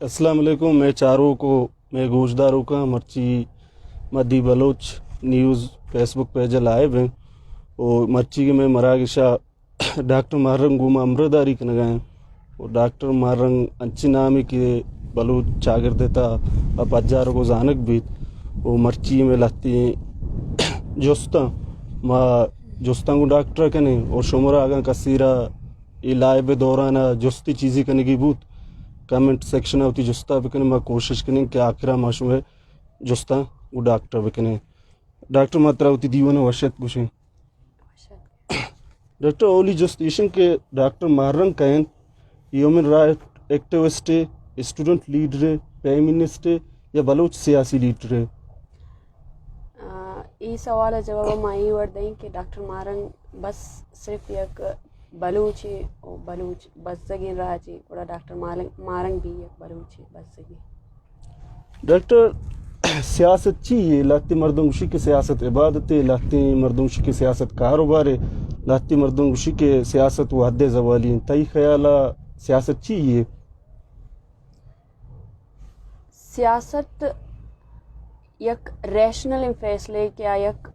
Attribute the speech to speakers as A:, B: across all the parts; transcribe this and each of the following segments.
A: السلام علیکم. میں چاروں کو میں گوشداروں کا مرچی مدی بلوچ نیوز فیس بک پیج لائیو ہیں اور مرچی کے میں مراگشا ڈاکٹر محرم گوما امرداری کے نگائیں اور ڈاکٹر محرم انچی نامی کے بلوچ چاگر دیتا اب اجاروں کو زانک بھی وہ مرچی میں لاتی ہیں جوستا ما جوستاں کو ڈاکٹر کنے اور شمرا آگاں کثیرہ یہ لائب دورانا جستی چیزی کرنے کی بوت کمنٹ سیکشن ہوتی جستا بکنے میں کوشش کریں کہ آخرہ معشوم ہے جستا وہ ڈاکٹر بکنے ڈاکٹر ماترا ہوتی دیوانا وشت گوشیں ڈاکٹر اولی جسٹیشن کے ڈاکٹر محرم کہیں ہیومن رائٹ ایکٹیوسٹ ہے اسٹوڈنٹ لیڈر ہے پرائم منسٹر ہے یا بلوچ سیاسی لیڈر ہے.
B: یہ سوال جواب میں یہ ورد دیں کہ ڈاکٹر محرم بس صرف ایک بلوچ ہے اور بلوچ بس زگین رہا جی اور ڈاکٹر محرم بھی ایک بلوچ ہے بس زگین.
A: ڈاکٹر سیاست چیئے لاتی مردم کی سیاست عبادت ہے لاتی مردم کی سیاست کاروبار ہے لاتی مردم کے سیاست و حد زوالی تئی خیالہ سیاست چیئے.
B: سیاست یک ریشنل فیصلے کیا یک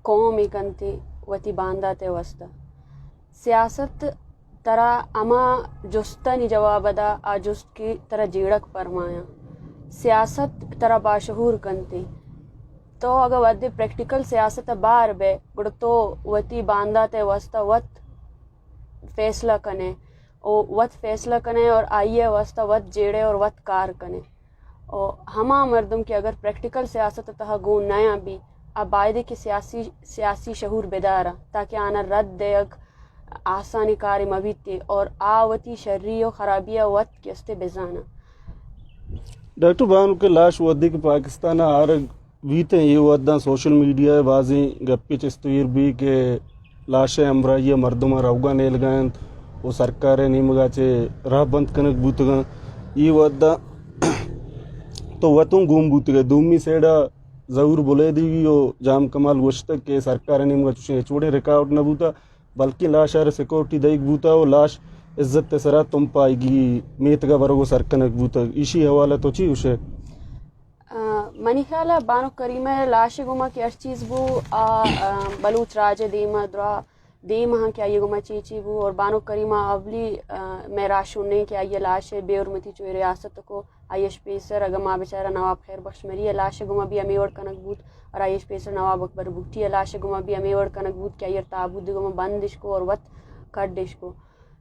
B: قوم کنتی وتی باندھا تے وسطہ سیاست ترا اما جستنی جواب دا آ جست کی ترا جیڑک فرمایا سیاست ترا باشعور کنتی تو اگر ودی پریکٹیکل سیاست بار بے گڑ تو وتی باندھا تے وسطہ وت فیصلہ کنے او وت فیصلہ کنے اور آئیے وسطہ وت جیڑے اور وت کار کنے اور ہما مردم کے اگر پریکٹیکل سیاست تہا گون نیا بھی اب آئیدے کی سیاسی شعور بیدارا تاکہ آنا رد دے اگ آسانی کاری مبیتی اور آوتی شرری و خرابیہ وقت کستے بزانا.
A: ڈاکٹر بانو کے لاش ودی کے پاکستان آرگ بیتے ہیں یہ وداں سوشل میڈیا بازی گپی چستویر بھی کہ لاشیں امرائی مردمہ روگا نیل گئیں وہ سرکاریں نیمگا چے راہ بند کنک بوتگاں یہ وداں تو وطن گوم بوتگا دومی سیڑا ضرور بولے دیگی و جام کمال گوشتک کہ سرکاریں نیمگا چوشیں چوڑے ریکارڈ نہ بوتا بلکہ لاش آر سیکورٹی دیکھ بوتا و لاش عزت تسرا تم پائے گی میتگا برگو سرکنک بوتا اسی حوالہ تو چی اسے
B: منی خیالہ بانو کریمہ لاش گما کہ ارچ چیز بو بلوچ راج دیما درا دیم ہاں کیا یہ گما چیچی بو اور بانو کریمہ اولی میں راشونے کہ آئیے لاش بے حرمتی چوئی ریاست کو آئیش پیسر اگر ماں بیچارہ نواب خیر بخش مری لاش گما بھی امیوڑ کنک بوت اور آئیش پیسر نواب اکبر بھٹی لاش گما بھی امیوڑ کنک بوت کہ آئیر تابود گما بندش کو اور وط کڈش کو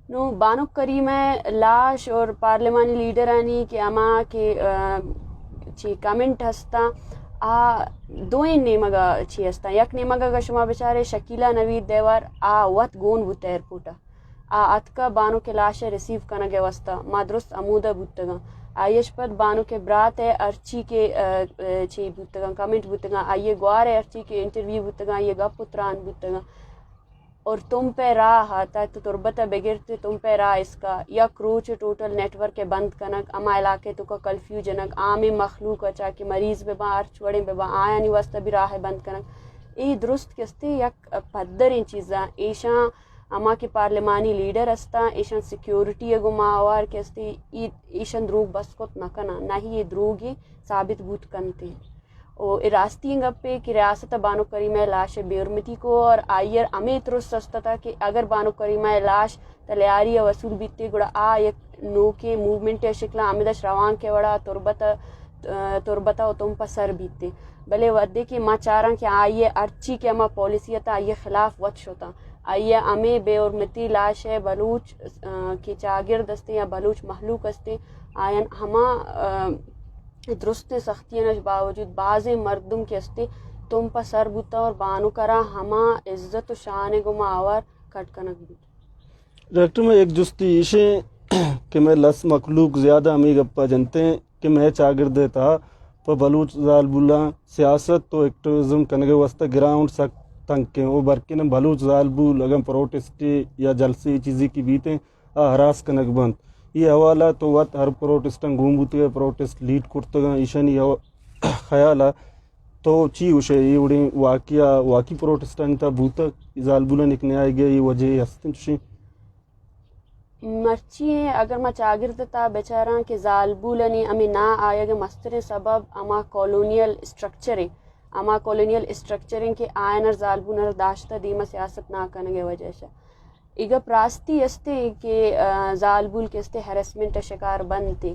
B: نو بانو کریمہ لاش اور پارلیمانی لیڈرانی کہ اما کہ چی کمنٹ ہستا دوئیں نیمگا چی ہستا یک نیمگا کا شما بیچارے شکیلہ نوید دیوار وط گون بوتا ایئرپورٹا اتکا بانو کے لاش ریسیو کنگے وستا ما درست عمودہ بوتگا آئیش پت بانو کے برات ہے ارچی کے چی بوتگا کمنٹ بوتگا آئیے گوار ہے ارچی کے انٹرویو بوتگا آئیے گا پتران بوتگا اور تم پہ راہ آتا تو تربتہ بگرتے تم پہ راہ اس کا یا کروچ ٹوٹل نیٹ ورک کے بند کنک اما علاقے تو کا کنفیوژنک عام مخلوق اچا کہ مریض بے با ارچ وڑے بے با آیا نہیں واسطہ بھی راہ بند کنک ای درست کستے یک پدر ان چیزاں ایشاں اما کی پارلیمانی لیڈر استا ایشان سیکیورٹی اگو ماوار کستے ایشان دروگ بس کت نہ کنا نہ ہی یہ دروگی ثابت بوت کنتے اور راستی گپے کہ ریاست بانو کریمہ لاش بے حرمتی کو اور آئیر امی درست سستا تھا کہ اگر بانو کریمہ لاش تلیاری وصول بیتے گڑا یک نو کے موومنٹ شکلہ آمدش روان کے وڑا تربتا و تم پسر بیتے بلے ودے کہ ماں چاراں کہ آئیے ارچی کے اما پالیسیتا آئیے خلاف وط شتا آئیے امی بے حرمتی لاش ہے بلوچ کی چاگر دستے یا بلوچ محلوق استے آئین ہما درست سختیاں باوجود بعض مردم کے استے تم پا سر بوتا اور بانو کرا ہما عزت و شان گما آور کٹ کنک بوتا.
A: ڈاکٹر میں ایک جستی ایشیں کہ میں لس مخلوق زیادہ ہمیں گپا جنتے ہیں کہ میں چاگر دیتا پر بلوچ زال بولا سیاست تو ایکٹیوزم کنگے واسطہ گراؤنڈ سک تنکیں وہ برکن بلوچ زال بول اگر پروٹسٹی یا جلسی چیزی کی بیتیں ہراس کنک بند یہ حوالہ تو وقت ہر پروٹسٹن گھوم بوتے گئے پروٹسٹ لیڈ کرتے ایشانی خیالہ تو چی اسے یہ اڑیں واقعی پروٹسٹن تا بوتا زال بولا نکنے آئے گیا یہ وجہ ہستن چی
B: مرچی اگر ما چاگرد تا بیچاران کہ زالبولنی امی نا آیا گے مستر سبب اما کولونیل اسٹرکچریں اما کولونیل اسٹرکچریں کہ آئنر زالبونر داشتہ دیما سیاست نہ کنگے وجہ سے ایگا پراستی استے کہ زالبول کے استے ہیرسمنٹ شکار بنتے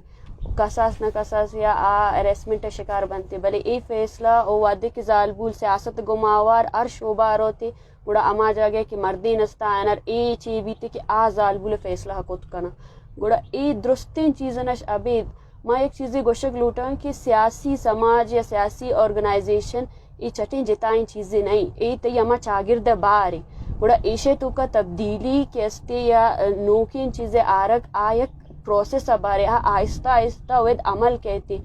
B: کساس نہ کساس یا ہیرسمنٹ شکار بنتے بلے ای فیصلہ او وعدے کہ زالبول سیاست گماوار ار شعبہ روتے گوڑا اما جاگے کہ مردین استا آئنر ای چی بیتے کہ زالبول فیصلہ حکوت کنا گوڑا ای درستین چیزنش ابید ما ایک چیزی گوشک لوٹاں کہ سیاسی سماج یا سیاسی آرگنائزیشن ای چٹیں جتائیں چیزیں نہیں ای تی اما چاگرد باری گوڑا ایشے تو کا تبدیلی کے استے یا نوکین چیزیں آرک آیک پروسیس بارے آہستہ آہستہ وید عمل کہتے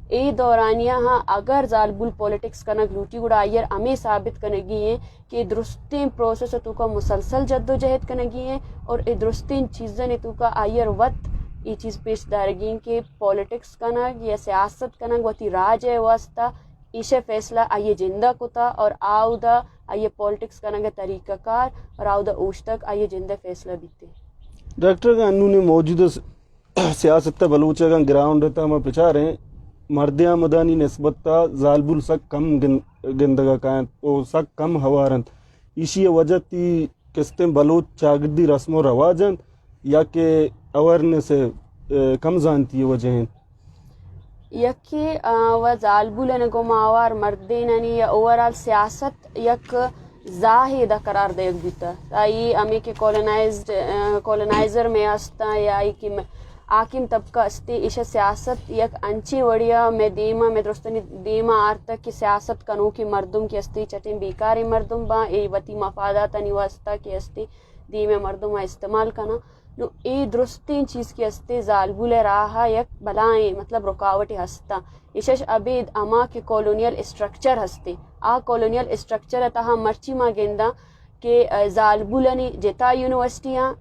B: ای دورانیہ ہاں اگر زالبول پولیٹکس کنگ لوٹی گوڑا آئیر ہمیں ثابت کنگی ہیں کہ درستین پروسیس تو کا مسلسل جد و جہد کنگی ہیں اور ای درستین چیزیں تو کا آئیر وقت یہ چیز پیش دارگین کہ پولیٹکس کنگ یا سیاست کنگ وتی راج ہے واسطہ ایشے فیصلہ آئیے جندہ کتا اور آؤدہ آئیے پولیٹکس کنگ طریقہ کار اور آؤدہ اوش تک آئیے جندہ فیصلہ بیتے
A: ڈاکٹر کا انہوں نے موجودہ سیاست بلوچہ کا گراؤنڈ رہتا ہم پچھا رہے ہیں مردیاں مدانی نسبت تا زالبول سک کم گندگا کائن او سک کم ہوارند اسی وجہ تی کستیں بلوچ چاگردی رسم و رواجن یا کہ اویرنس کم زانتی وجہ ہیں
B: یکی و زالبول گماوار مردیننی یا اوورال سیاست یک زاہدہ قرار دیگ بیتا تائی امی کے کولونائزر میں استا یا ای کی آکیم طبقہ استے ایشہ سیاست یک انچی وڑیا میں دیما میں درستنی دیما آرتا کی سیاست کنو کی مردم کی استے چٹیں بیکاری مردم با ای وطی مفاداتا نیواستا کی استے دیما مردم استعمال کنا نو ای درستین چیز کی استے زالبول راہا یک بلائیں مطلب رکاوٹی ہستا ایشش ابید اما کے کولونیل اسٹرکچر ہستے کولونیل اسٹرکچر تہا مرچی ما گندہ کہ زالبولنی جتا یونیورسٹیاں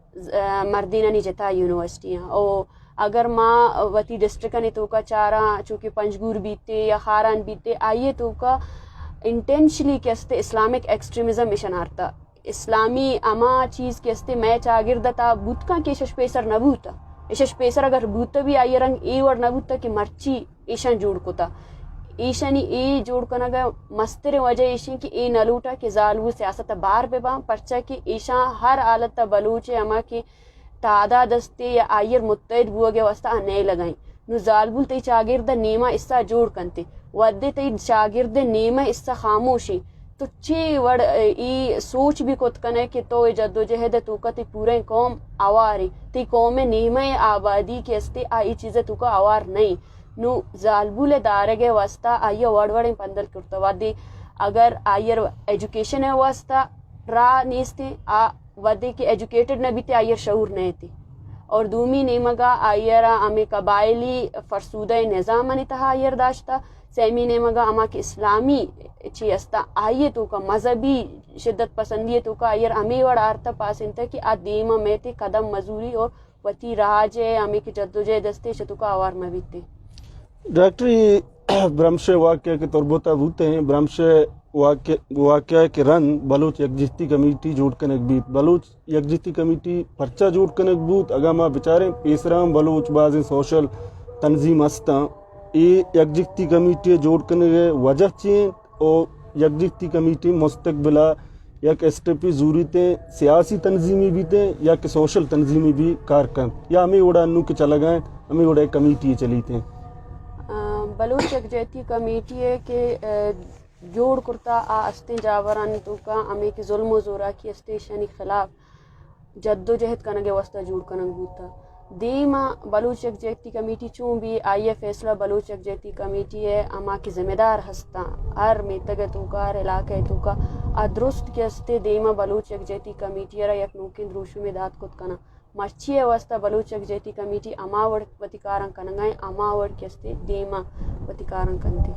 B: مردیننی جتا یونیورسٹیاں او اگر ماں وتی ڈسٹرکنی تو کا چارہ چونکہ پنجگور بیتے یا خاران بیتے آئیے تو کا انٹینشلی کے استے اسلامک ایکسٹریمزم اشنارتا اسلامی اما چیز کے استے میں چاگردتا بوتکا کے ایشش پیسر نبوتا ایشش پیسر اگر بوتا بھی آئیے رنگ ای ور نبوتا کہ مرچی ایشن جوڑ کتا ایشنی ای جوڑ کنا گا مستر وجہ ایشن کی ای نلوٹا کہ زالبول سیاست بار بے باں پرچا کہ ایشان ہر آلت بلوچ اما کی تعداد استے یا آئیر متحد بوا گیا واسطہ نئے لگائیں نو زالبول تی چاگرد نیمہ اسا جوڑ کنتے ودے تی چاگرد نیمہ اسا خاموشی تو چی وڑ ای سوچ بھی کت کنے کہ تو جد و جہد تو کا تی پورے قوم آواری تی قوم نیمہ آبادی کے استے آئی چیزیں تو کا آوار نہیں نو زالبول دارگے واسطہ آئیے وڑ وڑیں پندل کرتا ودی اگر آئیر ایجوکیشن ہے واسطہ راہ نیستے ودی کہ ایجوکیٹڈ نہ بیتے آئیر شعور نہیں تھی اور دومی نیمگا آئیرہ ہمیں قبائلی فرسودہ نظام انتہا آئیر داشتا سیمی نیمگا اما کے اسلامی چی استا آئیے تو کا مذہبی شدت پسندی تو کا آئیر ہمیں وڑ آرتا پاسنتا کہ دیما میں تے قدم مزوری اور وتی راجے ہمیں کی جدوجہ دستے شتو کا آوار میں بیتے
A: ڈاکٹر یہ برمش واقعہ کے تربوتا بوتے ہیں برمش واقعہ کے رن بلوچ یکجہتی کمیٹی جوڑ کنک بیت بلوچ یکجہتی کمیٹی پرچہ جوڑ کنک بوت اگا ما بچاریں پیسرام بلوچ بازیں سوشل تنظیم ہستاں یہ یکجہتی کمیٹی جوڑ کنک وجہ چین اور یکجہتی کمیٹی مستقبلہ یک اسٹیپی ضروری تھے سیاسی تنظیمی بھی تھے یا کہ سوشل تنظیمی بھی کارکن یا ہمیں اڑا انو کے چلا گئے ہمیں اڑا ایک کمیٹی چلی تھے
B: بلوچ یکجہتی کمیٹی ہے کہ جوڑ کرتا استے جاوران تو کا ہمیں کہ ظلم و زورا کی اسٹیشنی خلاف جد و جہد کنگے واسطہ جوڑ کنگ بوتا دیما بلوچ یکجہتی کمیٹی چون بھی آئیے فیصلہ بلوچ یکجہتی کمیٹی ہے اما کی ذمہ دار ہستا ہر میتگ تو کا ہر علاقہ تو کا درست کے استے دیما بلوچ یکجہتی کمیٹی ہے یک نوکن دروشو میں داد کت کنا مرچی واسطہ بلوچ یکجہتی کمیٹی اماوڑ وتیکارن کنگائیں اماوڑ کے استے دیما وتیکارن کنتی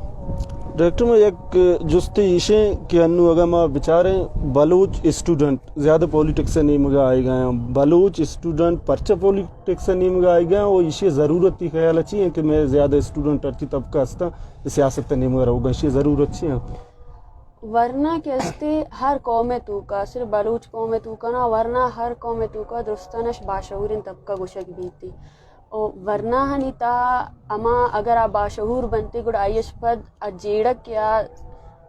A: ڈاکٹر میں یک جستے ایشیں کہ انو اگا ما بچاریں بلوچ اسٹوڈنٹ زیادہ پولیٹکس سے نہیں مگا آئے گئے ہیں بلوچ اسٹوڈنٹ پرچہ پولیٹکس سے نہیں مگا آئے گئے ہیں وہ ایشیں ضرورت تھی خیال اچھی ہیں کہ میں زیادہ اسٹوڈنٹ ارچی طبقہ ہستا سیاست نہیں مگا رہا ہوگا ایشیں ضرورت چھی ہیں
B: ورنہ کہ استے ہر قوم تو کا صرف بلوچ قوم تو کا نا ورنہ ہر قوم تو کا درستانش باشعورین طبقہ گوشک بیتی او ورنہ ہنی تا اما اگر آ باشعور بنتے گڑ آئیش پد جیڑک یا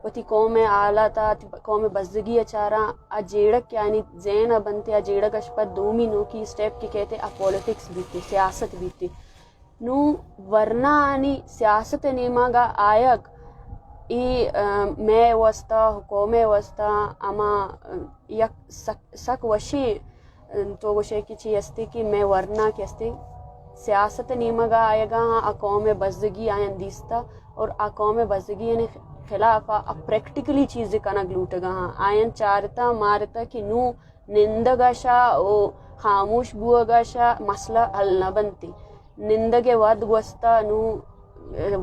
B: وتی قوم آلہ تا قوم بزدگی اچارا جیڑک یعنی زین بنتے جیڑک اشپد دومی نو کی سٹیپ کی کہتے پولیٹکس بیتی سیاست بیتی نو ورنہ آنی سیاست نیما گا آیک ای میں وستا حکوم وستا اما یک سک وشی تو گوشے کی چی استی کہ میں ورنہ کی استی سیاست نیمگا آئے گا ہاں قوم بزدگی آئین دیستا اور قوم بزدگی یعنی خلاف پریکٹیکلی چیزیں کنگ لوٹ گا ہاں آئین چارتا مارتا کہ نو نندگا شا او خاموش بوگا شا مسئلہ حل نہ بنتی نندگے ود گوستا نو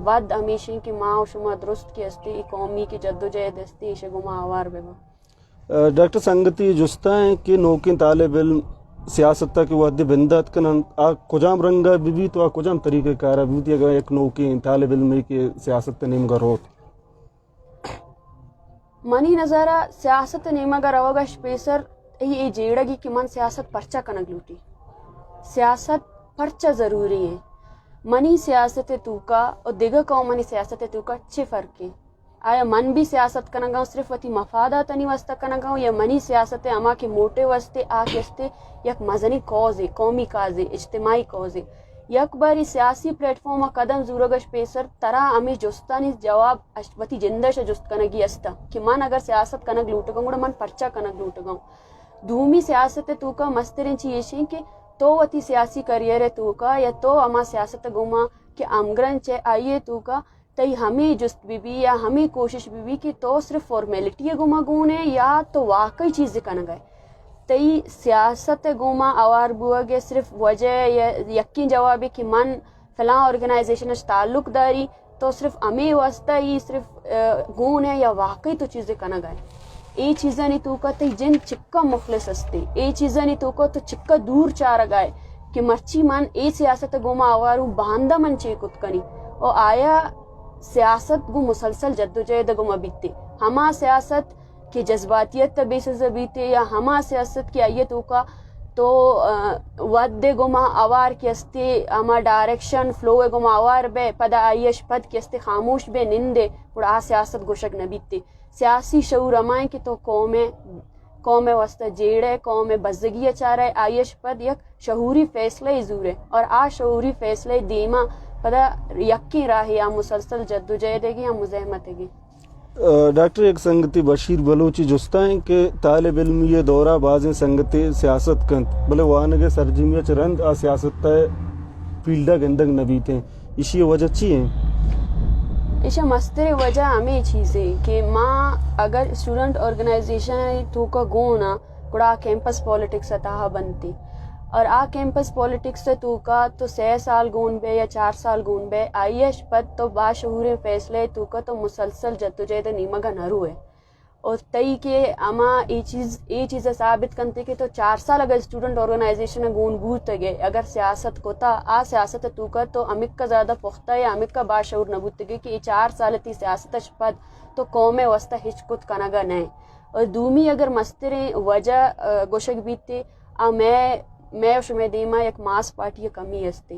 B: ود ہمیشہ کی ماں شما درست کی استی قومی کی جد و جہد استی شگما آوار بے
A: ڈاکٹر سنگتی جستا ہیں کہ نوکین طالب علم سیاست کے وحدی بندات کنن آ کجام رنگا بھی تو آ کجام طریقہ کارا بھی اگر ایک نوکین طالب علم کے سیاست نیم کا روت
B: منی نظارہ سیاست نیمہ گا روگا شپیسر ای جیڑگی کی من سیاست پرچہ کنگ لوٹی سیاست پرچہ ضروری ہے منی سیاست توکا اور دیگر قوم منی سیاست توکا اچھے فرق ہے آیا من بھی سیاست کنگاؤں صرف وتی مفادات نہیں واسطہ کنگاؤں یا منی سیاست اما کے موٹے واسطے آکستے یک مزنی کوز ہے قومی کاز ہے اجتماعی کوز ہے یک باری سیاسی پلیٹ فارم قدم زورگش پیسر ترا امی جستانی جواب وتی جندش جست کنگی استا کہ من اگر سیاست کنگ لوٹ گاؤں گوڑا من پرچہ کنگ لوٹ گاؤں دومی سیاست توکا مسترین چیشیں کہ تو وتی سیاسی کریئر توکا یا تو اما سیاست گوما کہ امگرن چے آئیے توکا تئی ہمیں جست بھی یا ہمیں کوشش بھی کہ تو صرف فارمیلٹی گوما گونے یا تو واقعی چیزیں کنگ گئے تئی سیاست گوما اوار بوگے صرف وجہ یا یقین جوابی کہ من فلاں آرگنائزیشن تعلق داری تو صرف ہمیں واسطہ ہی صرف گونے یا واقعی تو چیزیں کنگ گئے ای چیزیں نہیں تو کا تی جن چکا مخلص استے ای چیزیں نہیں تو کا تو چکا دور چار گائے کہ مرچی من ای سیاست گوما اوارو باندہ من چے کت کنی اور آیا سیاست گو مسلسل جد و جہد گو مبیتے ہما سیاست کی جذباتیت تبی سے زبیتے یا ہما سیاست کی آئیت کا تو ود گما اوار کی استے ہما ڈائریکشن فلو گما اوار بے پدا آئیش پد کی استے خاموش بے نندے اور آ سیاست گوشک نبیتے سیاسی شعور امائیں کہ تو قوم واسطہ جیڑے قوم بزدگی چارے آئیش پد یک شعوری فیصلہ زورے اور آ شعوری فیصلہ دیما پدا یقین راہی آ مسلسل جد و جہد گی یا مزاحمت گی
A: ڈاکٹر ایک سنگتی بشیر بلوچی جستا ہیں کہ طالب علم یہ دورہ بازیں سنگتی سیاست کنت بلے وانگے سرجیمیہ چرند آ سیاست تا فیلڈا گندگ نبیتے ہیں اسی وجہ چی ہیں
B: ایشا مستر وجہ ہمیں چیزیں کہ ماں اگر اسٹوڈنٹ آرگنائزیشن تو کا گونا کڑا کیمپس پولیٹکس اتاہا بنتی اور آ کیمپس پولیٹکس سے تو کا تو 6 سال گون بے یا 4 سال گون بے آئیش پد تو باشعور فیصلے تو کا تو مسلسل جدوجہد نیمگا نرو ہے اور تئی کے اما ای چیز ثابت کنتے کہ تو 4 سال اگر اسٹوڈنٹ آرگنائزیشن گون بوت گئے اگر سیاست کو تا آ سیاست تو کا تو امک کا زیادہ پختہ یا امک کا باشعور نبوت گئے کہ 4 سال تی سیاست پد تو قوم وسطہ ہچکت کنگا نئے اور دومی اگر مستریں وجہ گوشک بیتے میں شمع دیما یک ماس پارٹی کمی استے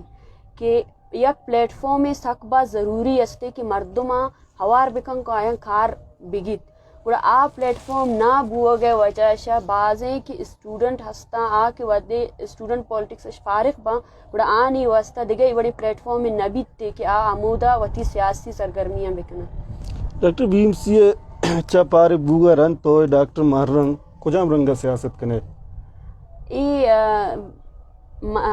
B: کہ یک پلیٹ فارم سکبا ضروری استے کہ مردمہ ہوار بکن کو آئین کار بگیت اور آ پلیٹ فارم نہ بو گئے وجہ شاہ بازیں کہ اسٹوڈنٹ ہستا آ کے ودے اسٹوڈنٹ پولیٹکس فارغ با اور آنی واسطہ دیگے بڑی پلیٹ فارم میں نبیت تے کہ آ عمودہ وتی سیاسی سرگرمیاں بکنا
A: ڈاکٹر بھیم سی چا پارے بوگا رن تو ڈاکٹر محرم کجام رنگا سیاست کنے
B: ای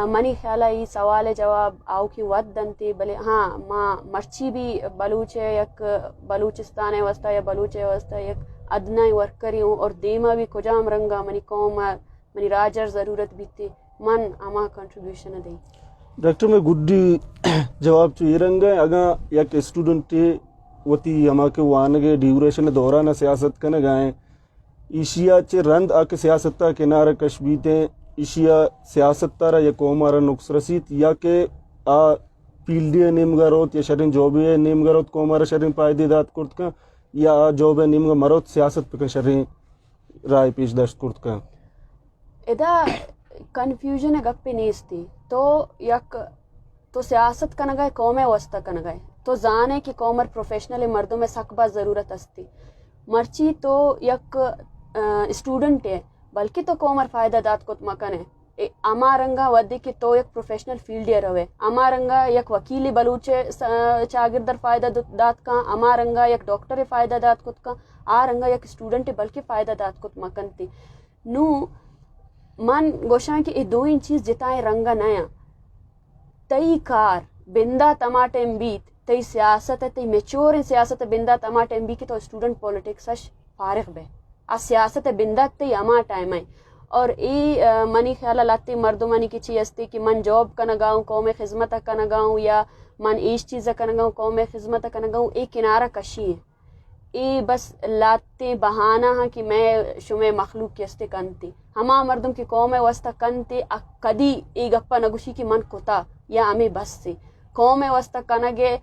B: منی خیالہ ای سوال جواب آؤ کی ود دنتے بلے ہاں ماں مرچی بھی بلوچ ہے یک بلوچستان ہے وسطہ یا بلوچ ہے وسطہ یک ادنا ورکری ہوں اور دیما بھی کجام رنگا منی قوم منی راجر ضرورت بیتے من اما کنٹریبیوشن دیں
A: ڈاکٹر میں گڈی جواب چو یہ رنگا ہے اگا یک اسٹوڈنٹ وتی اما کے وانگے ڈیوریشن دوران سیاست کنے گائیں ایشیا چے رند آ کے سیاست تا کنارہ کش بیتے ایشیا سیاست تارا یا قومارا نقص رسیت یا کہ آ پیلڈی نیم گروت یا شرین جوبی نیم گروت قومارا شرین پائدی دات کرت کا یا جو بے نیم مروت سیاست پہ شریں رائے پیش داشت کرت کا
B: ادا کنفیوژن گپی نیستی تو یک تو سیاست کنگائے قوم وسطہ کنگائے تو زانے کہ قومر پروفیشنل مردوں میں سکبہ ضرورت استی مرچی تو یک اسٹوڈنٹ ہے بلکہ تو قومر فائدہ دات کت مکن ہے اما رنگا ودی کہ تو یک پروفیشنل فیلڈ روے اما رنگا یک وکیلی بلوچے چاگردر فائدہ دات کا اما رنگا یک ڈاکٹر فائدہ دات کت کا آ رنگا یک اسٹوڈنٹ بلکہ فائدہ دات کت مکن تی نو من گوشاں کہ یہ دو ان چیز جتائیں رنگا نیا تئی کار بندہ تماٹم بیت تئی سیاست تئی میچور سیاست بندہ تماٹم بی کی تو اسٹوڈنٹ پولیٹکس فارغ بے آ سیاست بندہ تی اما ٹائم ہے اور ای منی خیال لاتی مردو منی کی چیز استی کہ من جاب کا نگاؤں قوم خدمت کا نگاؤں یا من ایش چیز کا نگاؤں قوم خدمت کا نگاؤں ای کنارہ کشی ہے ای بس لاتے بہانہ ہاں کہ میں شمع مخلوق کی استے کنتی ہما مردم کی قوم وسطہ کنتے کدی ای گپا نگوشی کی من کتا یا ہمیں بس سے قوم وسطہ کنگے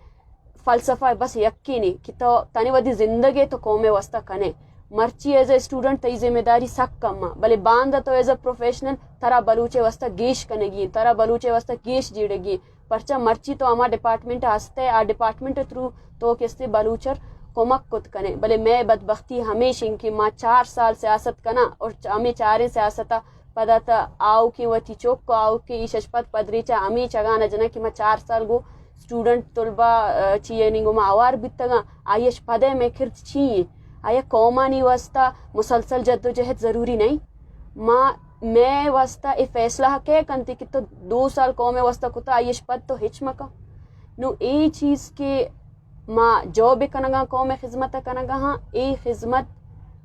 B: فلسفہ بس یقینی کہ تو تنی ودی زندگی تو قوم وسطہ کنے مرچی ایز اے اسٹوڈنٹ تی ذمہ داری سک کما بلے باندہ تو ایز اے پروفیشنل ترا بلوچے وسطہ گیش کنے گی ترا بلوچے وسطہ گیش جیڑے گی پرچہ مرچی تو ہما ڈپارٹمنٹ ہستے آ ڈپارٹمنٹ تھرو تو کستے بلوچر کمک کت کنے بلے میں بدبختی ہمیشہ کہ ماں 4 سال سیاست کنا اور ہمیں 4 سیاستا پدا تا آؤ کی وتی چوک کو آؤ کی ششپت پدریچا ہمیں چگانا جنا کہ میں 4 سال گو اسٹوڈنٹ طلبہ چیئے نگو ما آوار بیتگا آئیش پدے میں کھرت چیئے آیا قومانی واسطہ مسلسل جد و جہد ضروری نہیں ماں میں واسطہ اے فیصلہ کہ کنتی کہ تو 2 سال قوم واسطہ کتا آئیش پد تو ہچ مکا نو اے چیز کے ماں جو بھی کنگا قوم خدمت کنگا ہاں اے خدمت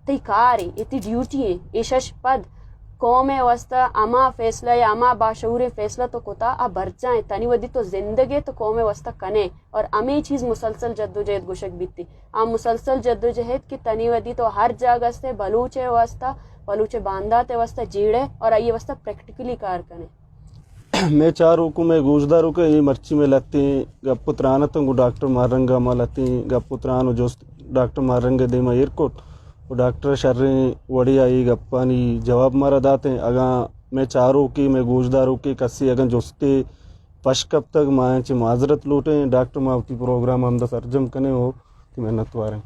B: تی کاری اے تی ڈیوٹی ہے اے شش پد قوم واسطہ اما فیصلہ یا اما باشعور فیصلہ تو کتا اب بھر جائیں تنی ودی تو زندگی تو قوم واسطہ کنے اور امی چیز مسلسل جد و جہد گوشک بیتی مسلسل جد و جہد کی تنی ودی تو ہر جگہ سے بلوچے واسطہ بلوچے بانداتے واسطہ جیڑے اور آئیے واسطہ پریکٹیکلی کار کنے
A: میں چاروں کو میں گوشداروں کے یہ مرچی میں لگتے ہیں گپ پترانا تو گو ڈاکٹر مارنگا ماں لگتے ہیں گپ پتران جو ڈاکٹر مارنگا دے میں ایئرکوٹ وہ ڈاکٹر شریں وڑی آئی گپانی جواب مارا داتے ہیں اگاں میں چاروں کی میں گوشداروں کی کسی اگاں جستے پشکب تک مائیں چی معذرت لوٹیں ڈاکٹر ماوتی پروگرام ہم دا سرجم کنے ہو کہ محنت واریں